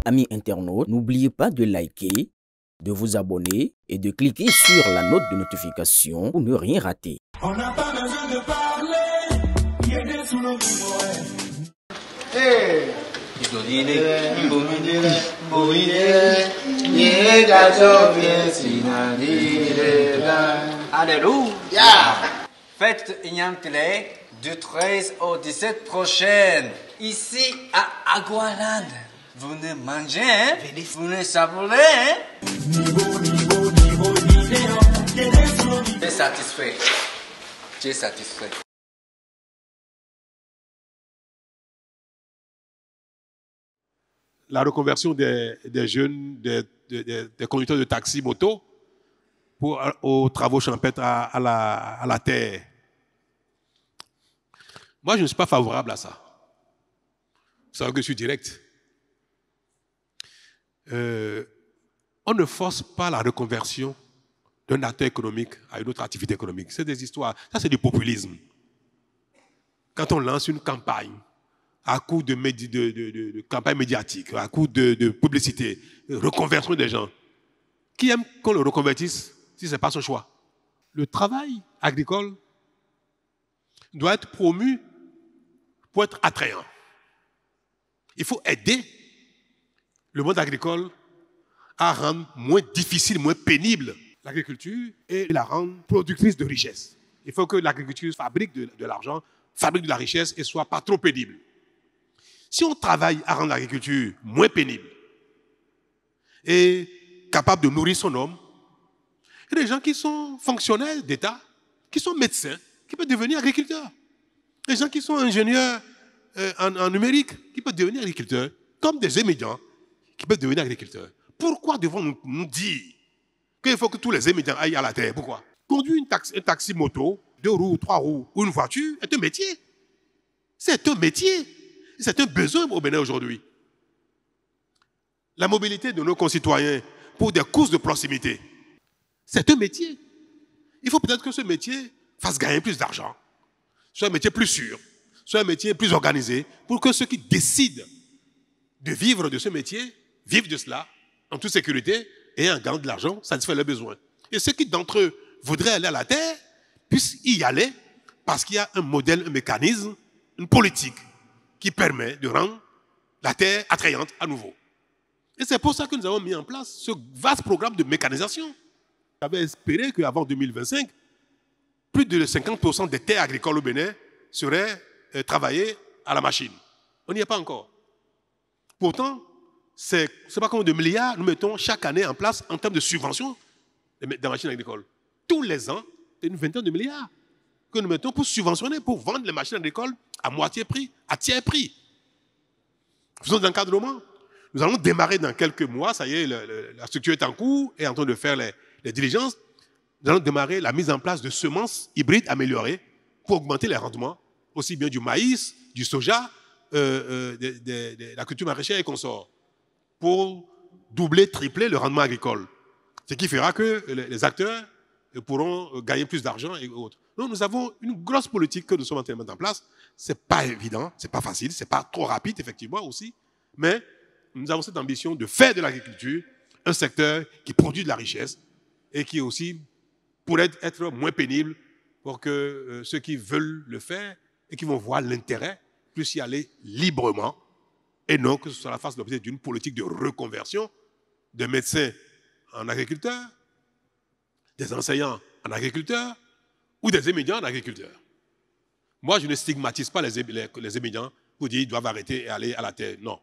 Amis internautes, n'oubliez pas de liker, de vous abonner et de cliquer sur la note de notification pour ne rien rater. On n'a pas besoin de parler, il est sous nos Alléluia. Fête Ignamtele du 13 au 17 prochaine, ici à Agualand. Vous venez manger, hein? Vous venez savourer, hein? Tu es satisfait. Tu es satisfait. La reconversion des jeunes, des conducteurs de taxi moto aux travaux champêtres à la terre. Moi, je ne suis pas favorable à ça. Vous savez que je suis direct. On ne force pas la reconversion d'un acteur économique à une autre activité économique. C'est des histoires. Ça, c'est du populisme. Quand on lance une campagne à coup de campagne médiatique, à coup de publicité, reconversion des gens, qui aime qu'on le reconvertisse si ce n'est pas son choix? Le travail agricole doit être promu pour être attrayant. Il faut aider le monde agricole à rendre moins difficile, moins pénible l'agriculture et la rendre productrice de richesse. Il faut que l'agriculture fabrique de l'argent, fabrique de la richesse et soit pas trop pénible. Si on travaille à rendre l'agriculture moins pénible et capable de nourrir son homme, il y a des gens qui sont fonctionnaires d'État, qui sont médecins, qui peuvent devenir agriculteurs. Des gens qui sont ingénieurs en numérique, qui peuvent devenir agriculteurs, comme des émigrants qui peuvent devenir agriculteurs. Pourquoi devons-nous nous dire qu'il faut que tous les émigrants aillent à la terre? Pourquoi? Conduire un taxi moto, 2 roues, 3 roues ou une voiture est un métier. C'est un métier. C'est un besoin au Bénin aujourd'hui. La mobilité de nos concitoyens pour des courses de proximité, c'est un métier. Il faut peut-être que ce métier fasse gagner plus d'argent, soit un métier plus sûr, soit un métier plus organisé, pour que ceux qui décident de vivre de ce métier vivent de cela en toute sécurité et en gagnant de l'argent, satisfait leurs besoins. Et ceux qui d'entre eux voudraient aller à la terre puissent y aller parce qu'il y a un modèle, un mécanisme, une politique qui permet de rendre la terre attrayante à nouveau. Et c'est pour ça que nous avons mis en place ce vaste programme de mécanisation. J'avais espéré qu'avant 2025, plus de 50% des terres agricoles au Bénin seraient travaillées à la machine. On n'y est pas encore. Pourtant, c'est pas combien de milliards nous mettons chaque année en place en termes de subventions des machines agricoles. Tous les ans, c'est une vingtaine de milliards que nous mettons pour subventionner, pour vendre les machines agricoles à moitié prix, à tiers prix. Faisons de l'encadrement. Nous allons démarrer dans quelques mois, ça y est, la structure est en cours et en train de faire les diligences. Nous allons démarrer la mise en place de semences hybrides améliorées pour augmenter les rendements, aussi bien du maïs, du soja, de la culture maraîchère et consorts, pour doubler, tripler le rendement agricole. Ce qui fera que les acteurs pourront gagner plus d'argent et autres. Donc nous avons une grosse politique que nous sommes en train de mettre en place. Ce n'est pas évident, ce n'est pas facile, ce n'est pas trop rapide, effectivement, aussi. Mais nous avons cette ambition de faire de l'agriculture un secteur qui produit de la richesse et qui aussi pourrait être moins pénible pour que ceux qui veulent le faire et qui vont voir l'intérêt puissent y aller librement et non que ce soit la face l'objet d'une politique de reconversion des médecins en agriculteurs, des enseignants en agriculteurs ou des émigrants en agriculteurs. Moi, je ne stigmatise pas les émigrants pour dire qu'ils doivent arrêter et aller à la terre. Non.